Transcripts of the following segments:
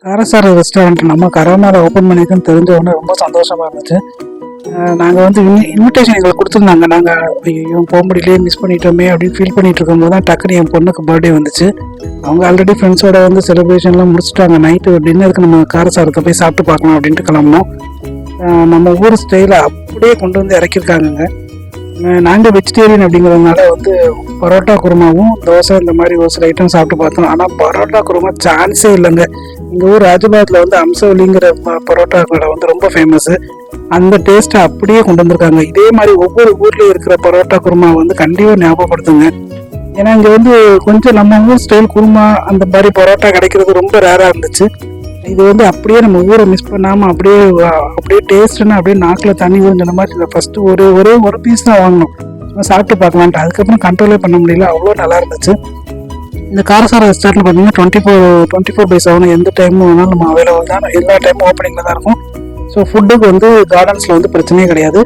காரசார restaurant நம்ம கரோனாவில் open பண்ணியிருக்குன்னு தெரிஞ்ச உடனே ரொம்ப சந்தோஷமாக இருந்துச்சு. நாங்கள் வந்து இன்விடேஷன் எங்களுக்கு கொடுத்துருந்தாங்க. நாங்கள் ஐயோ போக முடியலையே, மிஸ் பண்ணிட்டோமே அப்படின்னு ஃபீல் பண்ணிட்டு இருக்கும்போது தான் டக்குனு என் பொண்ணுக்கு பர்த்டே வந்துச்சு. அவங்க ஆல்ரெடி ஃப்ரெண்ட்ஸோட வந்து செலிப்ரேஷன்லாம் முடிச்சுட்டாங்க. நைட்டு டின்னருக்கு நம்ம காரசாரத்தை போய் சாப்பிட்டு பார்க்கலாம் அப்படின்ட்டு கிளம்புனோம். நம்ம ஊர் ஸ்டைலை அப்படியே கொண்டு வந்து இறக்கியிருக்காங்கங்க. நாங்கள் வெஜிடேரியன் அப்படிங்கிறதுனால வந்து பரோட்டா குருமாவும் தோசை இந்த மாதிரி ஒரு சில ஐட்டம் சாப்பிட்டு பார்த்தோம். ஆனால் பரோட்டா குருமா சான்ஸே இல்லைங்க. எங்கள் ஊர் ராஜபாத்தில் வந்து அம்சவலிங்கிற பரோட்டா கடை வந்து ரொம்ப ஃபேமஸ்ஸு. அந்த டேஸ்ட்டை அப்படியே கொண்டு வந்திருக்காங்க. இதே மாதிரி ஒவ்வொரு ஊர்லேயும் இருக்கிற பரோட்டா குருமா வந்து கண்டிப்பாக ஞாபகப்படுத்துங்க. ஏன்னா இங்கே வந்து கொஞ்சம் நம்ம ஊர் ஸ்டைல் குருமா அந்த மாதிரி பரோட்டா கிடைக்கிறது ரொம்ப ரேராக இருந்துச்சு. இது வந்து அப்படியே நம்ம ஊரை மிஸ் பண்ணாமல் அப்படியே டேஸ்ட்டுன்னு அப்படியே நாக்கில் தண்ணி ஊறின மாதிரி ஃபஸ்ட்டு ஒரு பீஸ் தான் வாங்கணும், சாப்பிட்டு பார்க்கலான்ட்டு. அதுக்கப்புறம் கண்ட்ரோலே பண்ண முடியல, அவ்வளோ நல்லா இருந்துச்சு. இந்த காரசார ரெஸ்டாரண்ட் பார்த்தீங்கன்னா 24/7 எந்த டைமும் வேணாலும் நம்ம அவைலபிள் தான். எல்லா டைமும் ஓப்பனிங்கில் தான் இருக்கும். ஸோ ஃபுட்டுக்கு வந்து கார்டன்ஸில் வந்து பிரச்சனையே கிடையாது.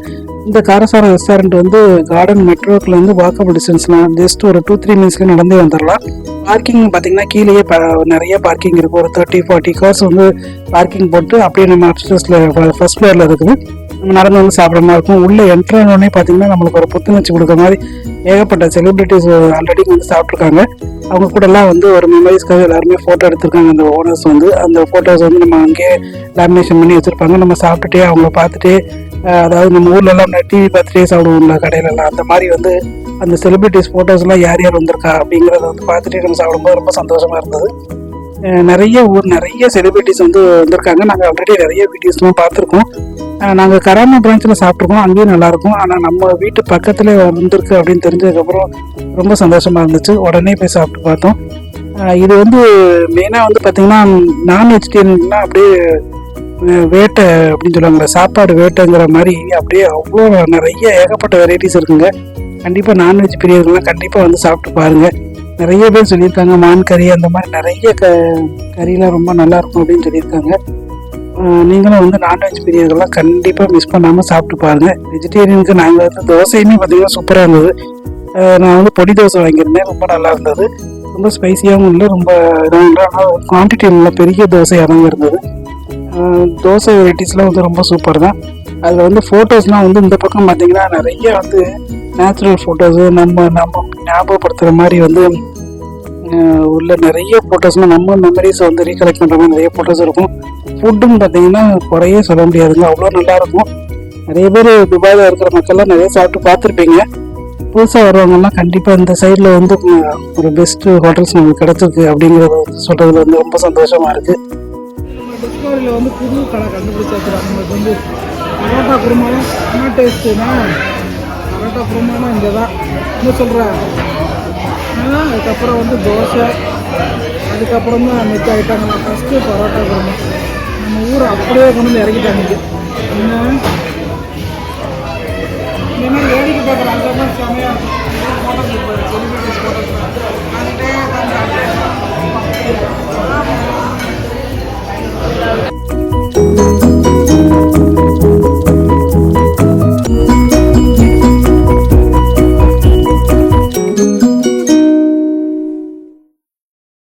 இந்த காரசார ரெஸ்டாரண்ட் வந்து கார்டன் மெட்ரோக்கில் வாக்கபிள் டிஸ்டன்ஸ்லாம் ஜஸ்ட் ஒரு 2-3 மினிட்ஸ்க்கு நடந்தே வந்துடலாம். பார்க்கிங் பார்த்தீங்கன்னா கீழேயே நிறைய பார்க்கிங் இருக்குது. ஒரு 30-40 கார்ஸ் வந்து பார்க்கிங் போட்டு அப்படியே நம்ம அப்ஸ்டேர்ஸில் ஃபர்ஸ்ட் ஃப்ளோரில் இருக்குது. நம்ம நடந்து வந்து சாப்பிட்ற மாதிரி இருக்கும். உள்ளே என்ட்ரானோடனே பார்த்தீங்கன்னா நம்மளுக்கு ஒரு புத்துணர்ச்சி கொடுக்குற மாதிரி ஏகப்பட்ட செலிபிரிட்டிஸ் ஆல்ரெடி வந்து சாப்பிட்ருக்காங்க. அவங்க கூட எல்லாம் வந்து ஒரு மெமரிஸ்க்காக எல்லாருமே ஃபோட்டோ எடுத்திருக்காங்க. அந்த ஓனர்ஸ் வந்து அந்த ஃபோட்டோஸ் வந்து நம்ம அங்கேயே லேமினேஷன் பண்ணி வச்சுருப்பாங்க. நம்ம சாப்பிட்டுட்டே அவங்கள பார்த்துட்டே, அதாவது நம்ம ஊர்லெல்லாம் டிவி பார்த்துட்டே சாப்பிடுவோம்ல கடையிலலாம், அந்த மாதிரி வந்து அந்த செலிபிரிட்டிஸ் ஃபோட்டோஸ்லாம் யார் யார் வந்திருக்கா அப்படிங்கிறத வந்து பார்த்துட்டே நம்ம சாப்பிடும்போது ரொம்ப சந்தோஷமாக இருந்தது. நிறைய செலிபிரிட்டிஸ் வந்து வந்திருக்காங்க. நாங்கள் ஆல்ரெடி நிறைய வீடியோஸ்லாம் பார்த்துருக்கோம். நாங்கள் கராமா பிரான்ச்சில் சாப்பிட்ருக்கோம், அங்கேயும் நல்லாயிருக்கும். ஆனால் நம்ம வீட்டு பக்கத்தில் வந்திருக்கு அப்படின்னு தெரிஞ்சதுக்கப்புறம் ரொம்ப சந்தோஷமாக இருந்துச்சு. உடனே போய் சாப்பிட்டு பார்த்தோம். இது வந்து மெயினாக வந்து பார்த்திங்கன்னா நான் வெஜிடேரியன்னா அப்படியே வேட்டை அப்படின்னு சொல்லுவாங்களே, சாப்பாடு வேட்டைங்கிற மாதிரி அப்படியே அவ்வளோ நிறைய ஏகப்பட்ட வெரைட்டிஸ் இருக்குங்க. கண்டிப்பாக நான்வெஜ் பிரியர்கள்லாம் கண்டிப்பாக வந்து சாப்பிட்டு பாருங்கள். நிறைய பேர் சொல்லியிருக்காங்க மான் கறி அந்த மாதிரி நிறைய கறியெலாம் ரொம்ப நல்லாயிருக்கும் அப்படின்னு சொல்லியிருக்காங்க. நீங்களும் வந்து நான்வெஜ் பிரியர்கள்லாம் கண்டிப்பாக மிஸ் பண்ணாமல் சாப்பிட்டு பாருங்கள். வெஜிடேரியனுக்கு நாங்கள் வந்து தோசையுமே பார்த்திங்கன்னா சூப்பராக இருந்தது. நான் வந்து பொடி தோசை வாங்கியிருந்தேன், ரொம்ப நல்லா இருந்தது. ரொம்ப ஸ்பைசியாகவும் இல்லை, ரொம்ப இதாகவும் இல்லை. ஆனால் குவான்டிட்டி நல்லா பெரிய தோசையாக தான் இருந்தது. தோசை வெரைட்டிஸ்லாம் வந்து ரொம்ப சூப்பர் தான். அதில் வந்து ஃபோட்டோஸ்லாம் வந்து இந்த பக்கம் பார்த்திங்கன்னா நிறைய வந்து நேச்சுரல் ஃபோட்டோஸு நம்ம ஞாபகப்படுத்துகிற மாதிரி வந்து உள்ள நிறைய ஃபோட்டோஸ்லாம் நம்ம மெமரிஸை வந்து ரீகலெக்ட் பண்ணுற மாதிரி நிறைய ஃபோட்டோஸ் இருக்கும். ஃபுட்டுன்னு பார்த்தீங்கன்னா குறையே சொல்ல முடியாதுங்க, அவ்வளோ நல்லாயிருக்கும். நிறைய பேர் துபாயில் இருக்கிற மக்கள்லாம் நிறைய சாப்பிட்டு பார்த்துருப்பீங்க. புதுசாக வருவாங்கலாம் கண்டிப்பாக இந்த சைடில் வந்து ஒரு பெஸ்ட்டு ஹோட்டல்ஸ் நமக்கு கிடச்சிருக்கு அப்படிங்கிறத சொல்கிறதுல வந்து ரொம்ப சந்தோஷமாக இருக்குது. நம்ம டிஸ்கவரியில் வந்து புது கடை கண்டுபிடிச்சாச்சு. நம்மளுக்கு வந்து பரோட்டா குருமாவும் என்ன டேஸ்ட்டுன்னா பரோட்டா குருமானா இங்கே தான் என்ன சொல்கிறேன். அதுக்கப்புறம் வந்து தோசை, அதுக்கப்புறம் தான் மிச்ச ஐட்டங்கள்லாம். ஃபஸ்ட்டு பரோட்டா குருமா நம்ம ஊரை அப்படியே கொண்டு வந்து இறக்கிட்டாங்க. என்ன